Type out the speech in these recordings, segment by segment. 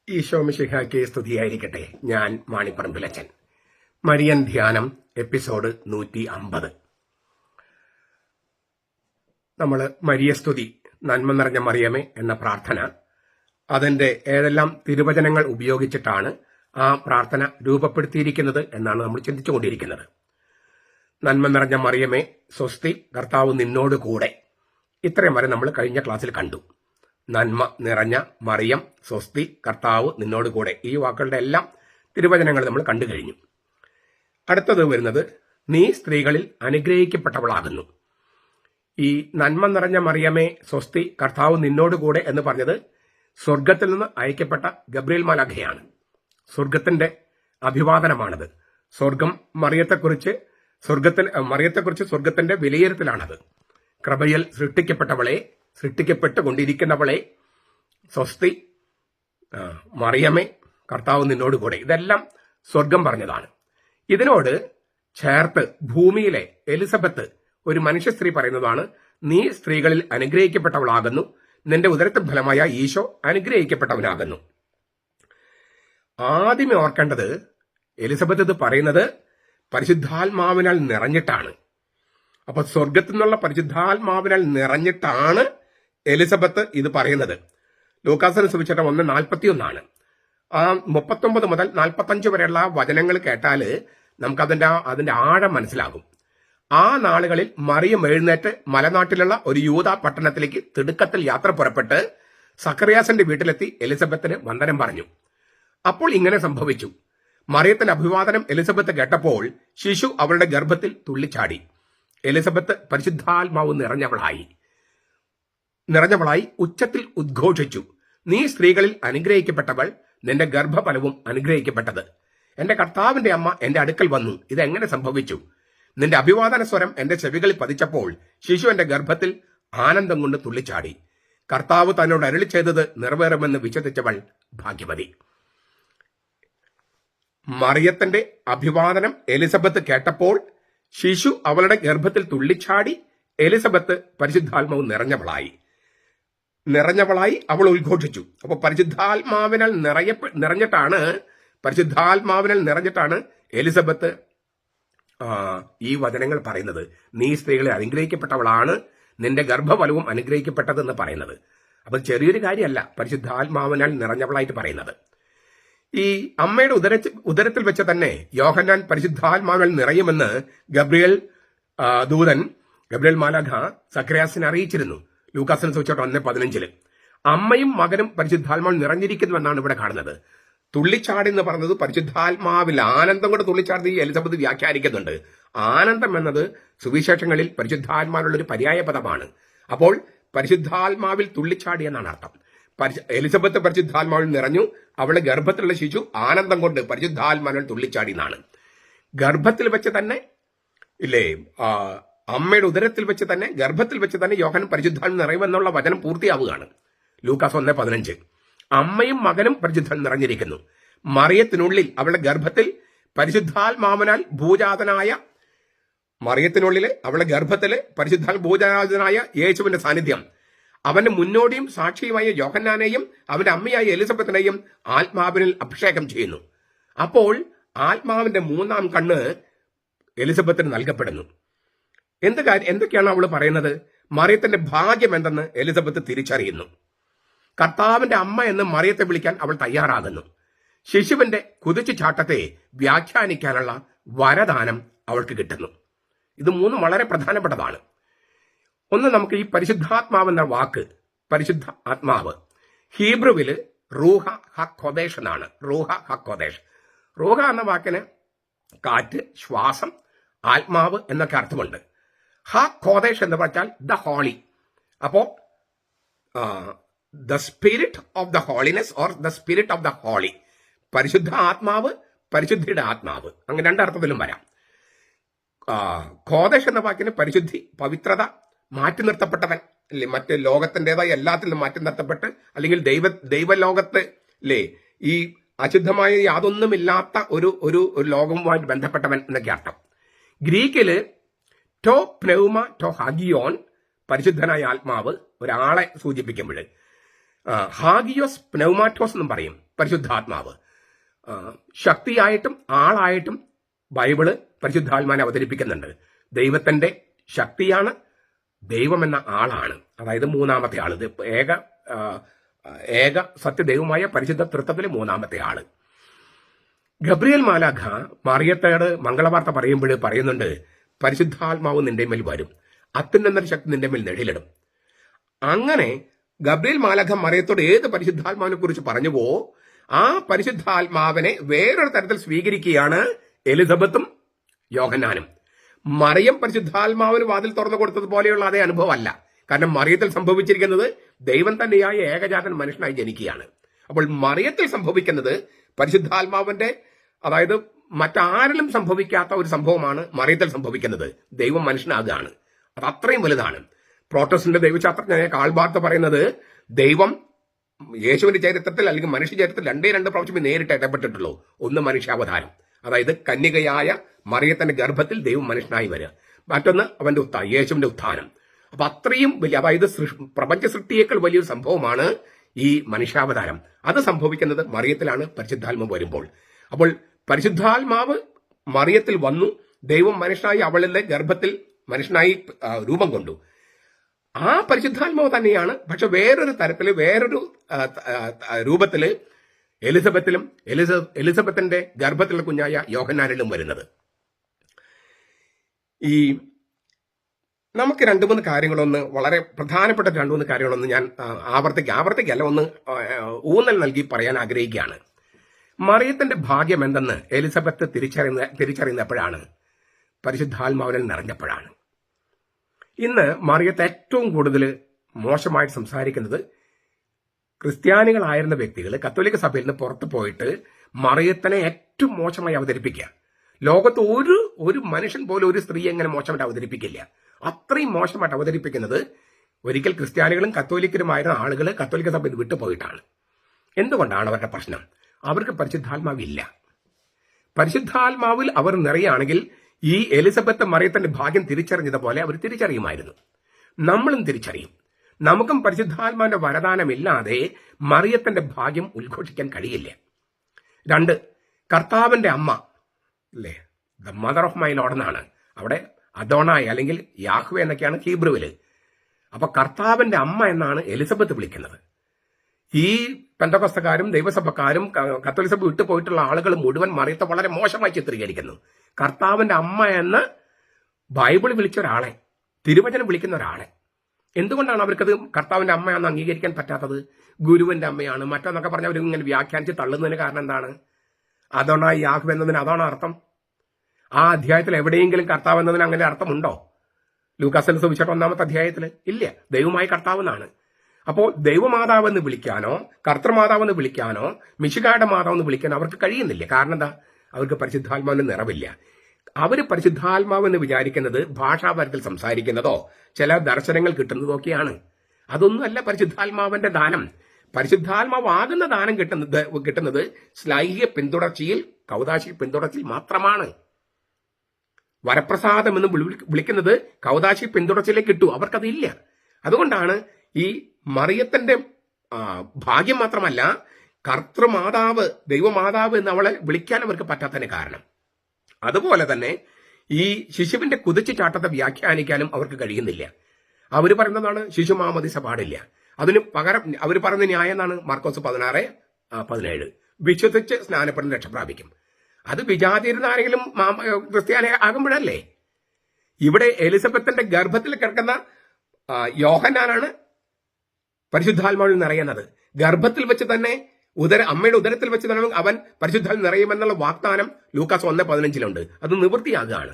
ഈശോ മിശിഹായ്ക്ക് സ്തുതിയായിരിക്കട്ടെ. ഞാൻ മാണിപ്പറമ്പിലച്ചൻ. മരിയൻ ധ്യാനം എപ്പിസോഡ് 150. നമ്മൾ മരിയസ്തുതി, നന്മ നിറഞ്ഞ മറിയമേ എന്ന പ്രാർത്ഥന, അതിന്റെ ഏതെല്ലാം തിരുവചനങ്ങൾ ഉപയോഗിച്ചിട്ടാണ് ആ പ്രാർത്ഥന രൂപപ്പെടുത്തിയിരിക്കുന്നത് എന്നാണ് നമ്മൾ ചിന്തിച്ചുകൊണ്ടിരിക്കുന്നത്. നന്മ നിറഞ്ഞ മറിയമേ സ്വസ്തി, കർത്താവ് നിന്നോട് കൂടെ. ഇത്രയും വരെ നമ്മൾ കഴിഞ്ഞ ക്ലാസ്സിൽ കണ്ടു. നന്മ നിറഞ്ഞ മറിയം സ്വസ്തി, കർത്താവ് നിന്നോട് കൂടെ. ഈ വാക്കുകളുടെ എല്ലാം തിരുവചനങ്ങൾ നമ്മൾ കണ്ടു കഴിഞ്ഞു. അടുത്തത് വരുന്നത് നീ സ്ത്രീകളിൽ അനുഗ്രഹിക്കപ്പെട്ടവളാകുന്നു. ഈ നന്മ നിറഞ്ഞ മറിയമേ സ്വസ്തി, കർത്താവ് നിന്നോട് കൂടെ എന്ന് പറഞ്ഞത് സ്വർഗത്തിൽ നിന്ന് അയക്കപ്പെട്ട ഗബ്രിയേൽ മാലാഖയാണ്. സ്വർഗത്തിന്റെ അഭിവാദനമാണത്. സ്വർഗം മറിയത്തെക്കുറിച്ച് സ്വർഗത്തിന്റെ വിലയിരുത്തലാണത്. കൃപയിൽ സൃഷ്ടിക്കപ്പെട്ടുകൊണ്ടിരിക്കുന്നവളെ സ്വസ്തി, മറിയമേ കർത്താവ് നിന്നോട് കൂടെ. ഇതെല്ലാം സ്വർഗം പറഞ്ഞതാണ്. ഇതിനോട് ചേർത്ത് ഭൂമിയിലെ എലിസബത്ത്, ഒരു മനുഷ്യ സ്ത്രീ, പറയുന്നതാണ് നീ സ്ത്രീകളിൽ അനുഗ്രഹിക്കപ്പെട്ടവളാകുന്നു, നിന്റെ ഉദരത്തിൻ ഫലമായ ഈശോ അനുഗ്രഹിക്കപ്പെട്ടവനാകുന്നു. ആദ്യമേ ഓർക്കേണ്ടത്, എലിസബത്ത് ഇത് പറയുന്നത് പരിശുദ്ധാത്മാവിനാൽ നിറഞ്ഞിട്ടാണ്. അപ്പൊ സ്വർഗത്തിൽ നിന്നുള്ള പരിശുദ്ധാത്മാവിനാൽ നിറഞ്ഞിട്ടാണ് എലിസബത്ത് ഇത് പറയുന്നത്. ലൂക്കാസിന് സുവിശേഷം 1:41 ആ 39 മുതൽ 45 വരെയുള്ള വചനങ്ങൾ കേട്ടാൽ നമുക്ക് അതിന്റെ ആഴം മനസ്സിലാകും. ആ നാളുകളിൽ മറിയം എഴുന്നേറ്റ് മലനാട്ടിലുള്ള ഒരു യൂദാ പട്ടണത്തിലേക്ക് തിടുക്കത്തിൽ യാത്ര പുറപ്പെട്ട് സക്കറിയാസിന്റെ വീട്ടിലെത്തി എലിസബത്തിന് വന്ദനം പറഞ്ഞു. അപ്പോൾ ഇങ്ങനെ സംഭവിച്ചു. മറിയത്തിന്റെ അഭിവാദനം എലിസബത്ത് കേട്ടപ്പോൾ ശിശു അവളുടെ ഗർഭത്തിൽ തുള്ളിച്ചാടി. എലിസബത്ത് പരിശുദ്ധാത്മാവ് നിറഞ്ഞവളായി ഉച്ചത്തിൽ ഉദ്ഘോഷിച്ചു, നീ സ്ത്രീകളിൽ അനുഗ്രഹിക്കപ്പെട്ടവൾ, നിന്റെ ഗർഭഫലവും അനുഗ്രഹിക്കപ്പെട്ടത്. എന്റെ കർത്താവിന്റെ അമ്മ എന്റെ അടുക്കൽ വന്നു. ഇതെങ്ങനെ സംഭവിച്ചു? നിന്റെ അഭിവാദന സ്വരം എന്റെ ചെവികളിൽ പതിച്ചപ്പോൾ ശിശു എന്റെ ഗർഭത്തിൽ ആനന്ദം കൊണ്ട് തുള്ളിച്ചാടി. കർത്താവ് തന്നോട് അരുളി ചെയ്തത് നിറവേറുമെന്ന് വിശ്വസിച്ചവൾ ഭാഗ്യവതി. മറിയത്തിന്റെ അഭിവാദനം എലിസബത്ത് കേട്ടപ്പോൾ ശിശു അവളുടെ ഗർഭത്തിൽ തുള്ളിച്ചാടി. എലിസബത്ത് പരിശുദ്ധാത്മാവ് നിറഞ്ഞവളായി അവൾ ഉദ്ഘോഷിച്ചു. അപ്പൊ പരിശുദ്ധാത്മാവിനാൽ നിറഞ്ഞിട്ടാണ് എലിസബത്ത് ഈ വചനങ്ങൾ പറയുന്നത്. നീ സ്ത്രീകളെ അനുഗ്രഹിക്കപ്പെട്ടവളാണ്, നിന്റെ ഗർഭഫലവും അനുഗ്രഹിക്കപ്പെട്ടതെന്ന് പറയുന്നത്. അപ്പൊ ചെറിയൊരു കാര്യമല്ല പരിശുദ്ധാത്മാവിനാൽ നിറഞ്ഞവളായിട്ട് പറയുന്നത്. ഈ അമ്മയുടെ ഉദരത്തിൽ വെച്ച് തന്നെ യോഹന്നാൻ പരിശുദ്ധാത്മാവിനാൽ നിറയുമെന്ന് ഗബ്രിയേൽ മാലാഖ സക്കറിയാസിനെ അറിയിച്ചിരുന്നു. ലൂക്കാസിന് സുവിശേഷം 1:15 അമ്മയും മകനും പരിശുദ്ധാത്മാവിൽ നിറഞ്ഞിരിക്കുന്നുവെന്നാണ് ഇവിടെ കാണുന്നത്. തുള്ളിച്ചാടി എന്ന് പറഞ്ഞത് പരിശുദ്ധാത്മാവിൽ ആനന്ദം കൊണ്ട് തുള്ളിച്ചാടി എലിസബത്ത് വ്യാഖ്യാനിക്കുന്നുണ്ട്. ആനന്ദം എന്നത് സുവിശേഷങ്ങളിൽ പരിശുദ്ധാത്മാവിലുള്ള ഒരു പര്യായ പദമാണ്. അപ്പോൾ പരിശുദ്ധാത്മാവിൽ തുള്ളിച്ചാടി എന്നാണ് അർത്ഥം. എലിസബത്ത് പരിശുദ്ധാത്മാവിൽ നിറഞ്ഞു, അവളുടെ ഗർഭത്തിലുള്ള ശിശു ആനന്ദം കൊണ്ട് പരിശുദ്ധാത്മാവിൽ തുള്ളിച്ചാടി എന്നാണ്. ഗർഭത്തിൽ വെച്ച് തന്നെ അമ്മയുടെ ഉദരത്തിൽ വെച്ച് തന്നെ, ഗർഭത്തിൽ വെച്ച് തന്നെ യോഹന്നാൻ പരിശുദ്ധാത്മാവിൽ നിറയുമെന്നുള്ള വചനം പൂർത്തിയാവുകയാണ്. ലൂക്കാസ് 1:15 അമ്മയും മകനും പരിശുദ്ധാത്മാവിൽ നിറഞ്ഞിരിക്കുന്നു. മറിയത്തിനുള്ളിൽ, അവളുടെ ഗർഭത്തിൽ പരിശുദ്ധാത്മാവിനാൽ അവളുടെ ഗർഭത്തില് ഭൂജാതനായ യേശുവിന്റെ സാന്നിധ്യം, അവന്റെ മുന്നോടിയും സാക്ഷിയുമായ യോഹന്നാനെയും അവന്റെ അമ്മയായ എലിസബത്തിനെയും ആത്മാവിനിൽ അഭിഷേകം ചെയ്യുന്നു. അപ്പോൾ ആത്മാവിന്റെ മൂന്നാം കണ്ണ് എലിസബത്തിന് നൽകപ്പെടുന്നു. എന്തൊക്കെയാണ് അവൾ പറയുന്നത്? മറിയത്തിന്റെ ഭാഗ്യം എന്തെന്ന് എലിസബത്ത് തിരിച്ചറിയുന്നു. കർത്താവിന്റെ അമ്മ എന്ന് മറിയത്തെ വിളിക്കാൻ അവൾ തയ്യാറാകുന്നു. ശിശുവിന്റെ കുതിച്ചുചാട്ടത്തെ വ്യാഖ്യാനിക്കാനുള്ള വരദാനം അവൾക്ക് കിട്ടുന്നു. ഇത് മൂന്നും വളരെ പ്രധാനപ്പെട്ടതാണ്. ഒന്ന്, നമുക്ക് ഈ പരിശുദ്ധാത്മാവ് എന്ന വാക്ക്, പരിശുദ്ധ ആത്മാവ്, ഹീബ്രുവില് റൂഹ ഹഖോദേശ് എന്നാണ്. റൂഹ എന്ന വാക്കിന് കാറ്റ്, ശ്വാസം, ആത്മാവ് എന്നൊക്കെ അർത്ഥമുണ്ട്. ഹഖോദേശ് എന്ന് പറഞ്ഞാൽ ദ ഹോളി. അപ്പോ ദ സ്പിരിറ്റ് ഓഫ് ദ ഹോളിനെസ് or the spirit of the holy, പരിശുദ്ധ ആത്മാവ്, പരിശുദ്ധിയുടെ ആത്മാവ്, അങ്ങനെ രണ്ടർത്ഥത്തിലും വരാം. ഖോദേശ് എന്ന വാക്കിന് പരിശുദ്ധി, പവിത്രത, മാറ്റി നിർത്തപ്പെട്ടവൻ, അല്ലെ, മറ്റ് ലോകത്തിൻ്റെതായ എല്ലാത്തിലും മാറ്റി നിർത്തപ്പെട്ട്, അല്ലെങ്കിൽ ദൈവലോകത്ത് ഈ അശുദ്ധമായ യാതൊന്നുമില്ലാത്ത ഒരു ലോകവുമായിട്ട് ബന്ധപ്പെട്ടവൻ എന്നൊക്കെ അർത്ഥം. ഗ്രീക്കില് ടോ പ്നൗമ ടോ ഹാഗിയോൻ, പരിശുദ്ധനായ ആത്മാവ്, ഒരാളെ സൂചിപ്പിക്കുമ്പോൾ ഹാഗിയോസ് പ്നൗമാറ്റോസ് എന്നും പറയും. പരിശുദ്ധാത്മാവ്. ശക്തിയായിട്ടും ആളായിട്ടും ബൈബിള് പരിശുദ്ധാത്മാവിനെ അവതരിപ്പിക്കുന്നുണ്ട്. ദൈവത്തിന്റെ ശക്തിയാണ്, ദൈവം എന്ന ആളാണ്, അതായത് മൂന്നാമത്തെ ആള്. ഇത് ഏക സത്യദൈവമായ പരിശുദ്ധ തൃത്വത്തിലെ മൂന്നാമത്തെ ആള്. ഗബ്രിയേൽ മാലാഖ മറിയത്തോട് മംഗളവാർത്ത പറയുമ്പോൾ പറയുന്നുണ്ട്, പരിശുദ്ധാത്മാവ് നിന്റെ മേൽ വരും, അത്യുന്നത ശക്തി നിന്റെ മേൽ നിഴലിടും. അങ്ങനെ ഗബ്രിയേൽ മാലാഖ മറിയത്തോട് ഏത് പരിശുദ്ധാത്മാവിനെ കുറിച്ച് പറഞ്ഞുവോ ആ പരിശുദ്ധാത്മാവിനെ വേറൊരു തരത്തിൽ സ്വീകരിക്കുകയാണ് എലിസബത്തും യോഹന്നാനും. മറിയം പരിശുദ്ധാത്മാവിന് വാതിൽ തുറന്നു കൊടുത്തതുപോലെയുള്ള അതേ അനുഭവമല്ല. കാരണം മറിയത്തിൽ സംഭവിച്ചിരിക്കുന്നത് ദൈവം തന്നെയായ ഏകജാതൻ മനുഷ്യനായി ജനിക്കുകയാണ്. അപ്പോൾ മറിയത്തിൽ സംഭവിക്കുന്നത് പരിശുദ്ധാത്മാവിന്റെ, അതായത് മറ്റാരിലും സംഭവിക്കാത്ത ഒരു സംഭവമാണ് മറിയത്തിൽ സംഭവിക്കുന്നത്. ദൈവം മനുഷ്യനാകുകയാണ്. അത് അത്രയും വലുതാണ്. പ്രോട്ടസ്റ്റന്റ് ദൈവശാസ്ത്രജ്ഞനായ കാൾബാർത്ത് പറയുന്നത്, ദൈവം യേശുവിന്റെ ചരിത്രത്തിൽ അല്ലെങ്കിൽ മനുഷ്യ ചരിത്രത്തിൽ രണ്ട് പ്രാവശ്യമേ നേരിട്ട് ഇടപെട്ടിട്ടുള്ളൂ. ഒന്ന് മനുഷ്യാവതാരം, അതായത് കന്യകയായ മറിയത്തിന്റെ ഗർഭത്തിൽ ദൈവം മനുഷ്യനായി വരിക. മറ്റൊന്ന് അവന്റെ യേശുവിന്റെ ഉത്ഥാനം. അപ്പൊ അത്രയും വലിയ, അതായത് പ്രപഞ്ച സൃഷ്ടിയേക്കാൾ വലിയൊരു സംഭവമാണ് ഈ മനുഷ്യാവതാരം. അത് സംഭവിക്കുന്നത് മറിയത്തിലാണ് പരിശുദ്ധാത്മാവ് വരുമ്പോൾ. അപ്പോൾ പരിശുദ്ധാത്മാവ് മറിയത്തിൽ വന്നു, ദൈവം മനുഷ്യനായി അവളുടെ ഗർഭത്തിൽ മനുഷ്യനായി രൂപം കൊണ്ടു. ആ പരിശുദ്ധാത്മാവ് തന്നെയാണ്, പക്ഷെ വേറൊരു തരത്തില്, വേറൊരു രൂപത്തില് എലിസബത്തിന്റെ ഗർഭത്തിലുള്ള കുഞ്ഞായ യോഹന്നാനിലും വരുന്നത്. ഈ നമുക്ക് രണ്ടു മൂന്ന് കാര്യങ്ങളൊന്ന്, വളരെ പ്രധാനപ്പെട്ട രണ്ടു മൂന്ന് കാര്യങ്ങളൊന്ന് ഞാൻ ആവർത്തിക്കല്ല, ഒന്ന് ഊന്നൽ നൽകി പറയാൻ ആഗ്രഹിക്കുകയാണ്. മറിയത്തിന്റെ ഭാഗ്യം എന്തെന്ന് എലിസബത്ത് തിരിച്ചറിയുന്നപ്പോഴാണ്, പരിശുദ്ധാത്മാവിൽ നിറഞ്ഞപ്പോഴാണ്. ഇന്ന് മറിയത്തെ ഏറ്റവും കൂടുതൽ മോശമായിട്ട് സംസാരിക്കുന്നത് ക്രിസ്ത്യാനികളായിരുന്ന വ്യക്തികൾ കത്തോലിക്ക സഭയിൽ നിന്ന് പുറത്തു പോയിട്ട് മറിയത്തിനെ ഏറ്റവും മോശമായി അവതരിപ്പിക്കുക. ലോകത്ത് ഒരു മനുഷ്യൻ പോലും ഒരു സ്ത്രീയെ എങ്ങനെ മോശമായിട്ട് അവതരിപ്പിക്കില്ല. അത്രയും മോശമായിട്ട് അവതരിപ്പിക്കുന്നത് ഒരിക്കൽ ക്രിസ്ത്യാനികളും കത്തോലിക്കരുമായിരുന്ന ആളുകൾ കത്തോലിക്ക സഭയിൽ വിട്ടുപോയിട്ടാണ്. എന്തുകൊണ്ടാണ് അവരുടെ പ്രശ്നം? അവർക്ക് പരിശുദ്ധാത്മാവില്ല. പരിശുദ്ധാത്മാവിൽ അവർ നിറയുകയാണെങ്കിൽ ഈ എലിസബത്ത് മറിയത്തിന്റെ ഭാഗ്യം തിരിച്ചറിഞ്ഞതുപോലെ അവർ തിരിച്ചറിയുമായിരുന്നു. നമ്മളും തിരിച്ചറിയും. നമുക്കും പരിശുദ്ധാത്മാവിന്റെ വരദാനമില്ലാതെ മറിയത്തിന്റെ ഭാഗ്യം ഉദ്ഘോഷിക്കാൻ കഴിയില്ല. 2, കർത്താവിന്റെ അമ്മ അല്ലേ, the mother of my Lord എന്നാണ്. അവിടെ അദോണായി അല്ലെങ്കിൽ യാഹ്വേ എന്നൊക്കെയാണ് ഹീബ്രുവില്. അപ്പൊ കർത്താവിന്റെ അമ്മ എന്നാണ് എലിസബത്ത് വിളിക്കുന്നത്. ഈ പെന്തക്കോസ്തക്കാരും ദൈവസഭക്കാരും കത്തോലിക്ക സഭ വിട്ടുപോയിട്ടുള്ള ആളുകൾ മുഴുവൻ മറിയത്തെ വളരെ മോശമായി ചിത്രീകരിക്കുന്നു. കർത്താവിന്റെ അമ്മ എന്ന് ബൈബിൾ വിളിച്ച ഒരാളെ, തിരുവചനം വിളിക്കുന്ന ഒരാളെ, എന്തുകൊണ്ടാണ് അവർക്കത് കർത്താവിന്റെ അമ്മയാണെന്ന് അംഗീകരിക്കാൻ പറ്റാത്തത്? ഗുരുവിന്റെ അമ്മയാണ് മറ്റൊന്നൊക്കെ പറഞ്ഞ് അവർ ഇങ്ങനെ വ്യാഖ്യാനിച്ച് തള്ളുന്നതിന് കാരണം എന്താണ്? അദോണായി യാഹ്വേ എന്നതിന് അതാണ് അർത്ഥം. ആ അധ്യായത്തിൽ എവിടെയെങ്കിലും കർത്താവ് എന്നതിന് അങ്ങനെ അർത്ഥമുണ്ടോ? ലൂക്കാസിന്റെ സുവിശേഷം 1-ാമത്തെ അധ്യായത്തിൽ ഇല്ല. ദൈവമായി കർത്താവ് എന്നാണ്. അപ്പോൾ ദൈവമാതാവെന്ന് വിളിക്കാനോ കർത്തൃമാതാവെന്ന് വിളിക്കാനോ മിശിഹായുടെ മാതാവെന്ന് വിളിക്കാനോ അവർക്ക് കഴിയുന്നില്ല. കാരണം എന്താ? അവർക്ക് പരിശുദ്ധാത്മാവിന് നിറവില്ല. അവര് പരിശുദ്ധാത്മാവെന്ന് വിചാരിക്കുന്നത് ഭാഷാപരത്തിൽ സംസാരിക്കുന്നതോ ചില ദർശനങ്ങൾ കിട്ടുന്നതോ ഒക്കെയാണ്. അതൊന്നുമല്ല പരിശുദ്ധാത്മാവിന്റെ ദാനം. പരിശുദ്ധാത്മാവാകുന്ന ദാനം കിട്ടുന്നത് ശ്ലൈഹിക പിന്തുടർച്ചയിൽ, കൗദാശിക പിന്തുടർച്ചയിൽ മാത്രമാണ്. വരപ്രസാദം എന്ന് വിളിക്കുന്നത് കൗദാശിക പിന്തുടർച്ചയിലേക്ക് കിട്ടൂ, അവർക്കതില്ല. അതുകൊണ്ടാണ് ഈ മറിയത്തിന്റെ ഭാഗ്യം മാത്രമല്ല, കർത്തൃമാതാവ്, ദൈവമാതാവ് എന്ന് അവളെ വിളിക്കാൻ അവർക്ക് പറ്റാത്തതിന് കാരണം. അതുപോലെ തന്നെ ഈ ശിശുവിന്റെ കുതിച്ചു ചാട്ടത്തെ വ്യാഖ്യാനിക്കാനും അവർക്ക് കഴിയുന്നില്ല. അവർ പറയുന്നതാണ് ശിശു മാമോദീസ പാടില്ല. അതിന് പകരം അവർ പറയുന്ന ന്യായം എന്നാണ് മാർക്കോസ് 16:17, വിശ്വസിച്ച് സ്നാനപ്പെടുന്ന രക്ഷ പ്രാപിക്കും. അത് വിജാതിരുന്ന ആരെങ്കിലും ക്രിസ്ത്യാനി ആകുമ്പോഴല്ലേ. ഇവിടെ എലിസബത്തിന്റെ ഗർഭത്തിൽ കിടക്കുന്ന യോഹന്നാനാണ് പരിശുദ്ധാത്മാവിൽ നിറയുന്നത്. ഗർഭത്തിൽ വെച്ച് തന്നെ അമ്മയുടെ ഉദരത്തിൽ വെച്ച് തന്നെ അവൻ പരിശുദ്ധാത്മാവിൽ നിറയുമെന്നുള്ള വാഗ്ദാനം ലൂക്കാസ് 1:15 അത് നിവൃത്തിയാകുകയാണ്.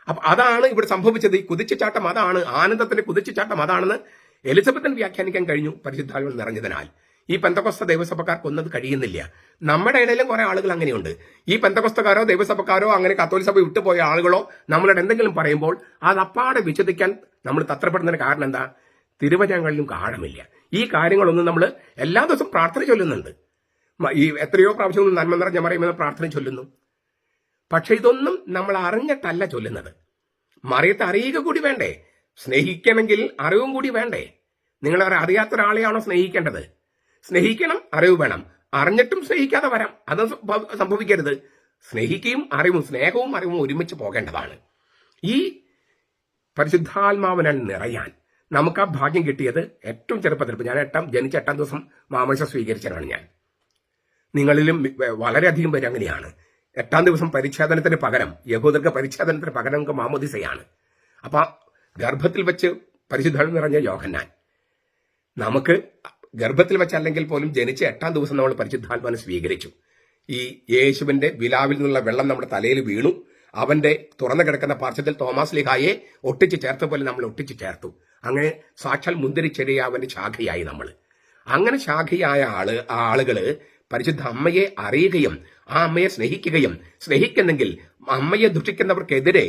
അപ്പൊ അതാണ് ഇവിടെ സംഭവിച്ചത്. ഈ കുതിച്ചുചാട്ടം അതാണ്, ആനന്ദത്തിന്റെ കുതിച്ചുചാട്ടം അതാണെന്ന് എലിസബത്തിന് വ്യാഖ്യാനിക്കാൻ കഴിഞ്ഞു പരിശുദ്ധാത്മാവിൽ നിറഞ്ഞതിനാൽ. ഈ പെന്തക്കോസ്ത ദൈവസഭക്കാർക്ക് ഒന്നത് കഴിയുന്നില്ല. നമ്മുടെ ഇടയിലും കുറെ ആളുകൾ അങ്ങനെയുണ്ട്. ഈ പെന്തക്കോസ്തക്കാരോ ദൈവസഭക്കാരോ അങ്ങനെ കത്തോലിക്ക സഭ വിട്ടുപോയ ആളുകളോ നമ്മളോട് എന്തെങ്കിലും പറയുമ്പോൾ അത് അപ്പാടെ വിച്ഛേദിക്കാൻ നമ്മൾ തത്രപ്പെടുന്നതിന് കാരണം എന്താ? തിരുവചനങ്ങളിലും ആഴമില്ല. ഈ കാര്യങ്ങളൊന്നും നമ്മൾ എല്ലാ ദിവസവും പ്രാർത്ഥന ചൊല്ലുന്നുണ്ട്. ഈ എത്രയോ പ്രാവശ്യം നന്മ നിറഞ്ഞ മറിയുമെന്ന് പ്രാർത്ഥന ചൊല്ലുന്നു. പക്ഷെ ഇതൊന്നും നമ്മൾ അറിഞ്ഞിട്ടല്ല ചൊല്ലുന്നത്. മറിയത്തെ അറിയുക കൂടി വേണ്ടേ? സ്നേഹിക്കണമെങ്കിൽ അറിവും കൂടി വേണ്ടേ? നിങ്ങൾ അറിയാത്ത ഒരാളെയാണോ സ്നേഹിക്കേണ്ടത്? സ്നേഹിക്കണം, അറിവ് വേണം. അറിഞ്ഞിട്ടും സ്നേഹിക്കാതെ വരാം. അത് സംഭവിക്കരുത്. സ്നേഹിക്കുകയും സ്നേഹവും അറിവും ഒരുമിച്ച് പോകേണ്ടതാണ്. ഈ പരിശുദ്ധാത്മാവിനാൽ നിറയാൻ നമുക്ക് ആ ഭാഗ്യം കിട്ടിയത് ഏറ്റവും ചെറുപ്പത്തിൽ. ഞാൻ ജനിച്ച 8-ാം ദിവസം മാമോദിസ സ്വീകരിച്ചതാണ് ഞാൻ. നിങ്ങളിലും വളരെയധികം പേര് അങ്ങനെയാണ്. 8-ാം ദിവസം പരിച്ഛേദനത്തിന് പകരം, യഹൂദർക്ക് പരിച്ഛേദനത്തിന് പകരം നമുക്ക് മാമോദിസയാണ്. അപ്പൊ ഗർഭത്തിൽ വെച്ച് പരിശുദ്ധാത്മ നിറഞ്ഞ യോഹന്നാൻ, നമുക്ക് ഗർഭത്തിൽ വെച്ചല്ലെങ്കിൽ പോലും ജനിച്ച 8-ാം ദിവസം നമ്മൾ പരിശുദ്ധാത്മാവിനെ സ്വീകരിച്ചു. ഈ യേശുവിന്റെ വിലാവിൽ നിന്നുള്ള വെള്ളം നമ്മുടെ തലയിൽ വീണു. അവന്റെ തുറന്നു കിടക്കുന്ന പാർശ്വത്തിൽ തോമാസ് ലീഹായെ ഒട്ടിച്ചു ചേർത്ത പോലെ നമ്മൾ ഒട്ടിച്ചു ചേർത്തു. അങ്ങനെ സാക്ഷാൽ മുന്തിരിച്ചെടിയാവന്റെ ശാഖയായി നമ്മൾ. അങ്ങനെ ശാഖയായ ആളുകള് പരിശുദ്ധ അമ്മയെ അറിയുകയും ആ അമ്മയെ സ്നേഹിക്കുന്നെങ്കിൽ അമ്മയെ ദുഷിക്കുന്നവർക്കെതിരെ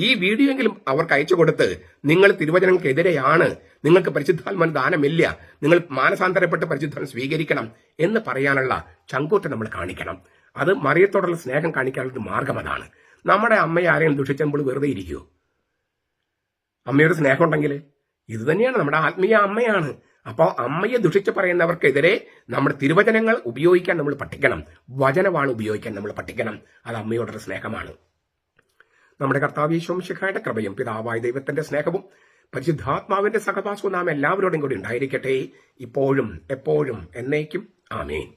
ഈ വീഡിയോ എങ്കിലും അവർക്ക് അയച്ചു കൊടുത്ത്, നിങ്ങൾ തിരുവചനങ്ങൾക്കെതിരെയാണ്, നിങ്ങൾക്ക് പരിശുദ്ധാത്മാവിന് ദാനമില്ല, നിങ്ങൾ മാനസാന്തരപ്പെട്ട് പരിശുദ്ധാത്മ സ്വീകരിക്കണം എന്ന് പറയാനുള്ള ചങ്കൂറ്റം നമ്മൾ കാണിക്കണം. അത് മറിയത്തോടുള്ള സ്നേഹം കാണിക്കാനുള്ള ഒരു മാർഗം അതാണ്. നമ്മുടെ അമ്മയെ ആരെങ്കിലും ദുഷിച്ചപ്പോൾ വെറുതെ ഇരിക്കുവോ? അമ്മയുടെ സ്നേഹം ഉണ്ടെങ്കിൽ ഇത് തന്നെയാണ് നമ്മുടെ ആത്മീയ അമ്മയാണ്. അപ്പോൾ അമ്മയെ ദുഷിച്ച് പറയുന്നവർക്കെതിരെ നമ്മുടെ തിരുവചനങ്ങൾ ഉപയോഗിക്കാൻ നമ്മൾ പഠിക്കണം. വചനവാൾ ഉപയോഗിക്കാൻ നമ്മൾ പഠിക്കണം. അത് അമ്മയോടുള്ള സ്നേഹമാണ്. നമ്മുടെ കർത്താവ് യേശു മിശിഹായുടെ കൃപയും പിതാവായ ദൈവത്തിന്റെ സ്നേഹവും പരിശുദ്ധാത്മാവിന്റെ സഹവാസവും നാം എല്ലാവരോടും കൂടി ഉണ്ടായിരിക്കട്ടെ, ഇപ്പോഴും എപ്പോഴും എന്നേക്കും. ആമേൻ.